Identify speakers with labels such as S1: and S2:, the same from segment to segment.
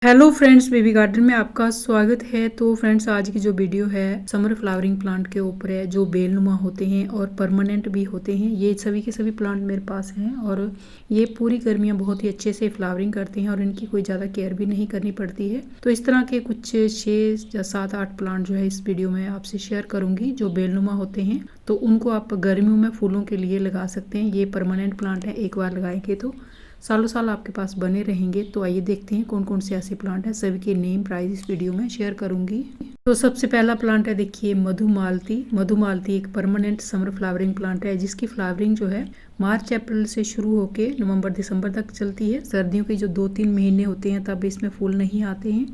S1: Hello friends, baby garden में आपका स्वागत है। तो फ्रेंड्स, आज की जो वीडियो है समर फ्लावरिंग प्लांट के ऊपर है, जो बेलनुमा होते हैं और परमानेंट भी होते हैं। ये सभी के सभी प्लांट मेरे पास हैं और ये पूरी गर्मियां बहुत ही अच्छे से फ्लावरिंग करते हैं और इनकी कोई ज़्यादा केयर भी नहीं करनी पड़ती है। तो इस तरह के कुछ 6 या 7 8 प्लांट जो है इस वीडियो में आपसे शेयर करूँगी, जो बेलनुमा होते हैं। तो उनको आप गर्मियों में फूलों के लिए लगा सकते हैं। ये परमानेंट प्लांट है, एक बार लगाएंगे तो सालों साल आपके पास बने रहेंगे। तो आइए देखते हैं कौन कौन से ऐसे प्लांट हैं। सभी के नेम प्राइस इस वीडियो में शेयर करूंगी। तो सबसे पहला प्लांट है, देखिए, मधुमालती। मधुमालती एक परमानेंट समर फ्लावरिंग प्लांट है, जिसकी फ्लावरिंग जो है मार्च अप्रैल से शुरू होकर नवंबर दिसंबर तक चलती है। सर्दियों के जो 2-3 महीने होते हैं तब इसमें फूल नहीं आते हैं,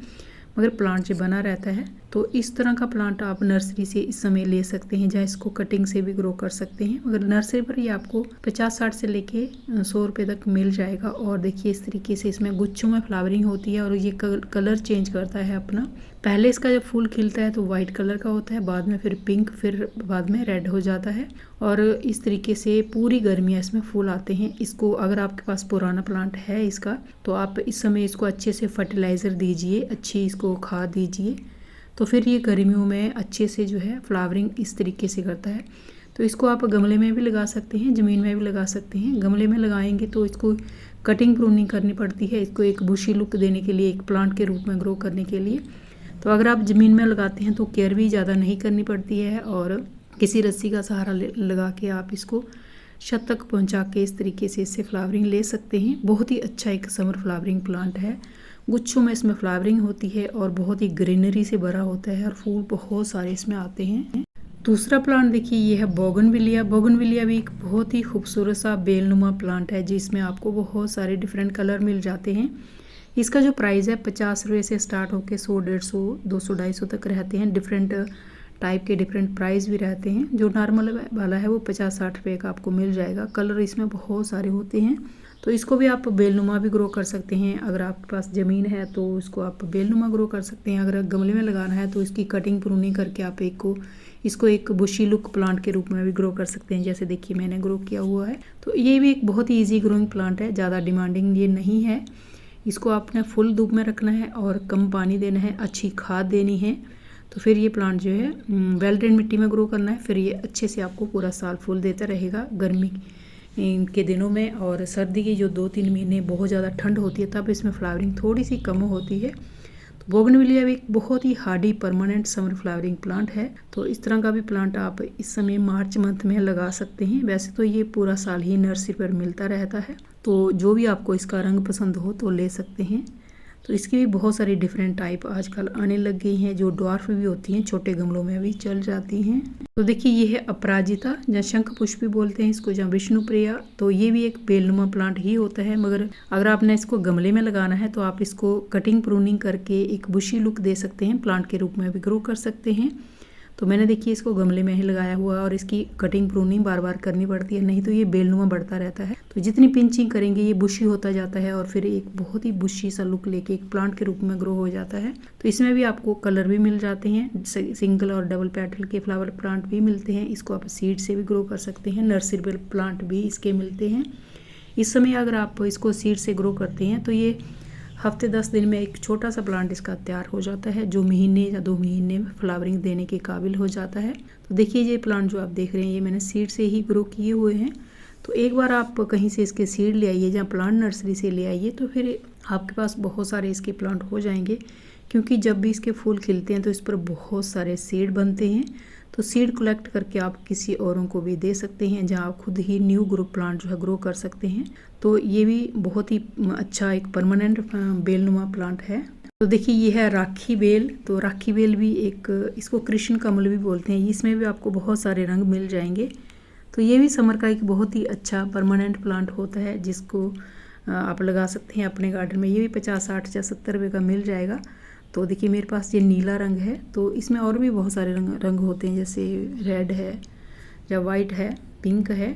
S1: मगर प्लांट जो बना रहता है। तो इस तरह का प्लांट आप नर्सरी से इस समय ले सकते हैं, जहाँ इसको कटिंग से भी ग्रो कर सकते हैं। मगर नर्सरी पर ये आपको 50-60 से लेके 100 रुपये तक मिल जाएगा। और देखिए, इस तरीके से इसमें गुच्छों में फ्लावरिंग होती है और ये कलर चेंज करता है अपना। पहले इसका जब फूल खिलता है तो वाइट कलर का होता है, बाद में फिर पिंक, फिर बाद में रेड हो जाता है। और इस तरीके से पूरी गर्मियाँ इसमें फूल आते हैं। इसको अगर आपके पास पुराना प्लांट है इसका, तो आप इस समय इसको अच्छे से फर्टिलाइज़र दीजिए, अच्छी इसको खाद दीजिए, तो फिर ये गर्मियों में अच्छे से जो है फ्लावरिंग इस तरीके से करता है। तो इसको आप गमले में भी लगा सकते हैं, ज़मीन में भी लगा सकते हैं। गमले में लगाएंगे तो इसको कटिंग प्रूनिंग करनी पड़ती है, इसको एक बुशी लुक देने के लिए, एक प्लांट के रूप में ग्रो करने के लिए। तो अगर आप ज़मीन में लगाते हैं तो केयर भी ज़्यादा नहीं करनी पड़ती है और किसी रस्सी का सहारा लगा के आप इसको छत तक पहुंचा के इस तरीके से इससे फ्लावरिंग ले सकते हैं। बहुत ही अच्छा एक समर फ्लावरिंग प्लांट है। गुच्छों में इसमें फ्लावरिंग होती है और बहुत ही ग्रीनरी से भरा होता है और फूल बहुत सारे इसमें आते हैं। दूसरा प्लांट देखिए, ये है बोगनविलिया। बोगनविलिया भी एक बहुत ही खूबसूरत सा बेलनुमा प्लांट है, जिसमें आपको बहुत सारे डिफरेंट कलर मिल जाते हैं। इसका जो प्राइस है 50 रुपये से स्टार्ट होकर 100, 150, 200, 250 तक रहते हैं। डिफरेंट टाइप के डिफरेंट प्राइस भी रहते हैं। जो नॉर्मल वाला है वो 50-60 रुपये का आपको मिल जाएगा। कलर इसमें बहुत सारे होते हैं। तो इसको भी आप बेलनुमा भी ग्रो कर सकते हैं। अगर आपके पास ज़मीन है तो इसको आप बेलनुमा ग्रो कर सकते हैं। अगर गमले में लगाना है तो इसकी कटिंग प्रूनिंग करके आप इसको एक बुशी लुक प्लांट के रूप में भी ग्रो कर सकते हैं, जैसे देखिए मैंने ग्रो किया हुआ है। तो ये भी एक बहुत ही ईजी ग्रोइंग प्लांट है, ज़्यादा डिमांडिंग ये नहीं है। इसको आपने फुल धूप में रखना है और कम पानी देना है, अच्छी खाद देनी है। तो फिर ये प्लांट जो है वेल ड्रेन मिट्टी में ग्रो करना है। फिर ये अच्छे से आपको पूरा साल फूल देता रहेगा गर्मी के दिनों में। और सर्दी की जो 2-3 महीने बहुत ज़्यादा ठंड होती है तब इसमें फ्लावरिंग थोड़ी सी कम होती है। तो बोगनविलिया भी एक बहुत ही hardy permanent summer flowering plant है। तो इस तरह का भी प्लांट आप इस समय मार्च मंथ में लगा सकते हैं। वैसे तो ये पूरा साल ही नर्सरी पर मिलता रहता है, तो जो भी आपको इसका रंग पसंद हो तो ले सकते हैं। तो इसकी भी बहुत सारी डिफरेंट टाइप आजकल आने लग गई हैं, जो ड्वार्फ भी होती हैं, छोटे गमलों में भी चल जाती हैं। तो देखिए, ये है अपराजिता, या शंख पुष्प भी बोलते हैं इसको, या विष्णुप्रिया। तो ये भी एक बेलनुमा प्लांट ही होता है, मगर अगर आपने इसको गमले में लगाना है तो आप इसको कटिंग प्रूनिंग करके एक बुशी लुक दे सकते हैं, प्लांट के रूप में भी ग्रो कर सकते हैं। तो मैंने देखिए इसको गमले में ही लगाया हुआ है और इसकी कटिंग प्रूनिंग बार बार करनी पड़ती है, नहीं तो ये बेलनुमा बढ़ता रहता है। तो जितनी पिंचिंग करेंगे ये बुशी होता जाता है और फिर एक बहुत ही बुशी सा लुक लेके एक प्लांट के रूप में ग्रो हो जाता है। तो इसमें भी आपको कलर भी मिल जाते हैं, सिंगल और डबल पेटल के फ्लावर प्लांट भी मिलते हैं। इसको आप सीड से भी ग्रो कर सकते हैं। नर्सरी प्लांट भी इसके मिलते हैं। इस समय अगर आप इसको सीड से ग्रो करते हैं तो ये हफ्ते 10 दिन में एक छोटा सा प्लांट इसका तैयार हो जाता है, जो महीने या 2 महीने में फ्लावरिंग देने के काबिल हो जाता है। तो देखिए, ये प्लांट जो आप देख रहे हैं ये मैंने सीड से ही ग्रो किए हुए हैं। तो एक बार आप कहीं से इसके सीड ले आइए, जहाँ प्लांट नर्सरी से ले आइए, तो फिर आपके पास बहुत सारे इसके प्लांट हो जाएंगे। क्योंकि जब भी इसके फूल खिलते हैं तो इस पर बहुत सारे सीड बनते हैं। तो सीड कलेक्ट करके आप किसी औरों को भी दे सकते हैं, जहाँ आप खुद ही न्यू ग्रो प्लांट जो है ग्रो कर सकते हैं। तो ये भी बहुत ही अच्छा एक परमानेंट बेलनुमा प्लांट है। तो देखिए, ये है राखी बेल। तो राखी बेल भी एक, इसको कृष्ण कमल भी बोलते हैं। इसमें भी आपको बहुत सारे रंग मिल जाएंगे। तो ये भी समर का एक बहुत ही अच्छा परमानेंट प्लांट होता है, जिसको आप लगा सकते हैं अपने गार्डन में। ये भी 50, 60 या 70 रुपये का मिल जाएगा। तो देखिए, मेरे पास ये नीला रंग है। तो इसमें और भी बहुत सारे रंग होते हैं, जैसे रेड है या वाइट है, पिंक है।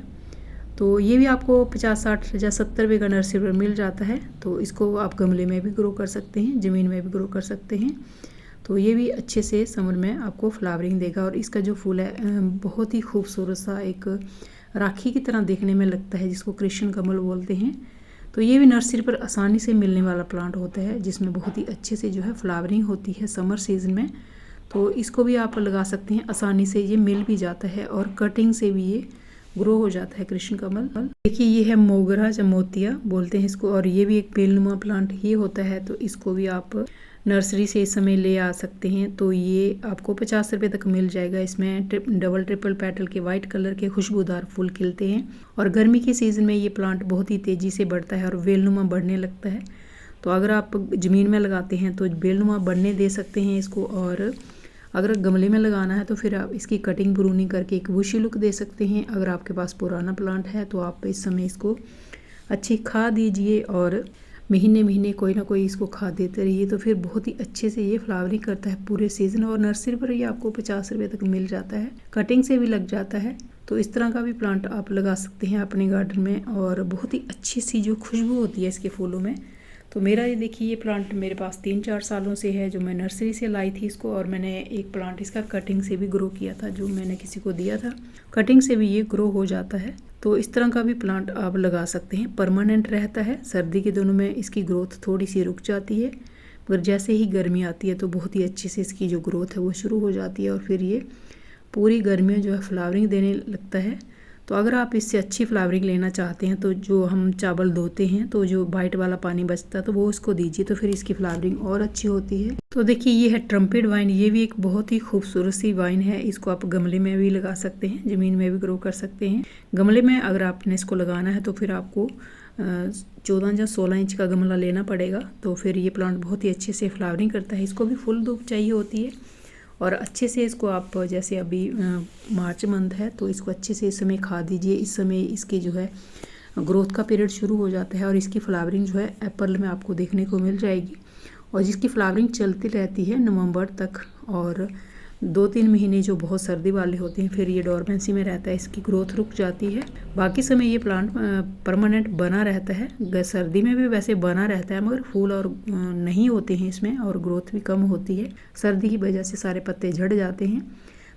S1: तो ये भी आपको 50, 60 या 70 रुपये का नर्सरी पर मिल जाता है। तो इसको आप गमले में भी ग्रो कर सकते हैं, ज़मीन में भी ग्रो कर सकते हैं। तो ये भी अच्छे से समर में आपको फ्लावरिंग देगा। और इसका जो फूल है बहुत ही खूबसूरत सा एक राखी की तरह देखने में लगता है, जिसको कृष्ण कमल बोलते हैं। तो ये भी नर्सरी पर आसानी से मिलने वाला प्लांट होता है, जिसमें बहुत ही अच्छे से जो है फ्लावरिंग होती है समर सीज़न में। तो इसको भी आप लगा सकते हैं आसानी से, ये मिल भी जाता है और कटिंग से भी ये ग्रो हो जाता है कृष्ण कमल। देखिए ये है मोगरा जमोतिया बोलते हैं इसको, और ये भी एक बेलनुमा प्लांट ही होता है। तो इसको भी आप नर्सरी से इस समय ले आ सकते हैं। तो ये आपको 50 रुपये तक मिल जाएगा। इसमें डबल ट्रिपल पेटल के वाइट कलर के खुशबूदार फूल खिलते हैं और गर्मी के सीज़न में ये प्लांट बहुत ही तेज़ी से बढ़ता है और बेलनुमा बढ़ने लगता है। तो अगर आप ज़मीन में लगाते हैं तो बेलनुमा बढ़ने दे सकते हैं इसको, और अगर गमले में लगाना है तो फिर आप इसकी कटिंग प्रूनिंग करके एक बुशी लुक दे सकते हैं। अगर आपके पास पुराना प्लांट है तो आप इस समय इसको अच्छी खाद दीजिए और महीने महीने कोई ना कोई इसको खाद देते रहिए, तो फिर बहुत ही अच्छे से ये फ्लावरिंग करता है पूरे सीज़न। और नर्सरी पर ये आपको 50 रुपये तक मिल जाता है, कटिंग से भी लग जाता है। तो इस तरह का भी प्लांट आप लगा सकते हैं अपने गार्डन में, और बहुत ही अच्छी सी जो खुशबू होती है इसके फूलों में। तो मेरा ये देखिए ये प्लांट मेरे पास 3-4 सालों से है, जो मैं नर्सरी से लाई थी इसको, और मैंने एक प्लांट इसका कटिंग से भी ग्रो किया था, जो मैंने किसी को दिया था। कटिंग से भी ये ग्रो हो जाता है। तो इस तरह का भी प्लांट आप लगा सकते हैं, परमानेंट रहता है। सर्दी के दिनों में इसकी ग्रोथ थोड़ी सी रुक जाती है, मगर जैसे ही गर्मी आती है तो बहुत ही अच्छे से इसकी जो ग्रोथ है वो शुरू हो जाती है, और फिर ये पूरी गर्मी में जो है फ्लावरिंग देने लगता है। तो अगर आप इससे अच्छी फ्लावरिंग लेना चाहते हैं तो जो हम चावल धोते हैं तो जो वाइट वाला पानी बचता है तो वो इसको दीजिए, तो फिर इसकी फ्लावरिंग और अच्छी होती है। तो देखिए ये है ट्रम्पेट वाइन, ये भी एक बहुत ही खूबसूरत सी वाइन है। इसको आप गमले में भी लगा सकते हैं, ज़मीन में भी ग्रो कर सकते हैं। गमले में अगर आपने इसको लगाना है तो फिर आपको 14 या 16 इंच का गमला लेना पड़ेगा। तो फिर ये प्लांट बहुत ही अच्छे से फ्लावरिंग करता है। इसको भी फुल धूप चाहिए होती है, और अच्छे से इसको आप, जैसे अभी मार्च मंथ है तो इसको अच्छे से इस समय खाद दीजिए। इस समय इसकी जो है ग्रोथ का पीरियड शुरू हो जाता है, और इसकी फ्लावरिंग जो है अप्रैल में आपको देखने को मिल जाएगी, और जिसकी फ्लावरिंग चलती रहती है नवंबर तक। और 2-3 महीने जो बहुत सर्दी वाले होते हैं फिर ये डोरमेंसी में रहता है, इसकी ग्रोथ रुक जाती है। बाकी समय ये प्लांट परमानेंट बना रहता है। सर्दी में भी वैसे बना रहता है, मगर फूल और नहीं होते हैं इसमें, और ग्रोथ भी कम होती है। सर्दी की वजह से सारे पत्ते झड़ जाते हैं।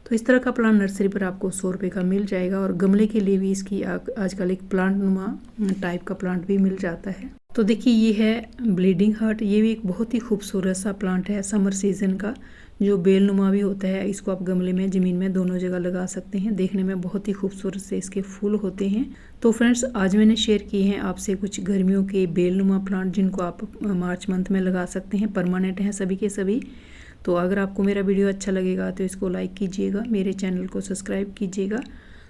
S1: तो इस तरह का प्लांट नर्सरी पर आपको 100 रुपये का मिल जाएगा, और गमले के लिए भी इसकी आजकल एक प्लांट नुमा टाइप का प्लांट भी मिल जाता है। तो देखिए ये है ब्लीडिंग हार्ट, ये भी एक बहुत ही खूबसूरत सा प्लांट है समर सीज़न का, जो बेलनुमा भी होता है। इसको आप गमले में ज़मीन में दोनों जगह लगा सकते हैं। देखने में बहुत ही खूबसूरत से इसके फूल होते हैं। तो फ्रेंड्स आज मैंने शेयर किए हैं आपसे कुछ गर्मियों के बेलनुमा प्लांट, जिनको आप मार्च मंथ में लगा सकते हैं। परमानेंट हैं सभी के सभी। तो अगर आपको मेरा वीडियो अच्छा लगेगा तो इसको लाइक कीजिएगा, मेरे चैनल को सब्सक्राइब कीजिएगा।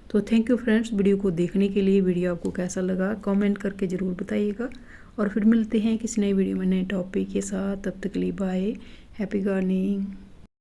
S1: तो थैंक यू फ्रेंड्स वीडियो को देखने के लिए। वीडियो आपको कैसा लगा कमेंट करके ज़रूर बताइएगा, और फिर मिलते हैं किसी नई वीडियो में नए टॉपिक के साथ। तब तक के लिए बाय, हैप्पी गार्डनिंग।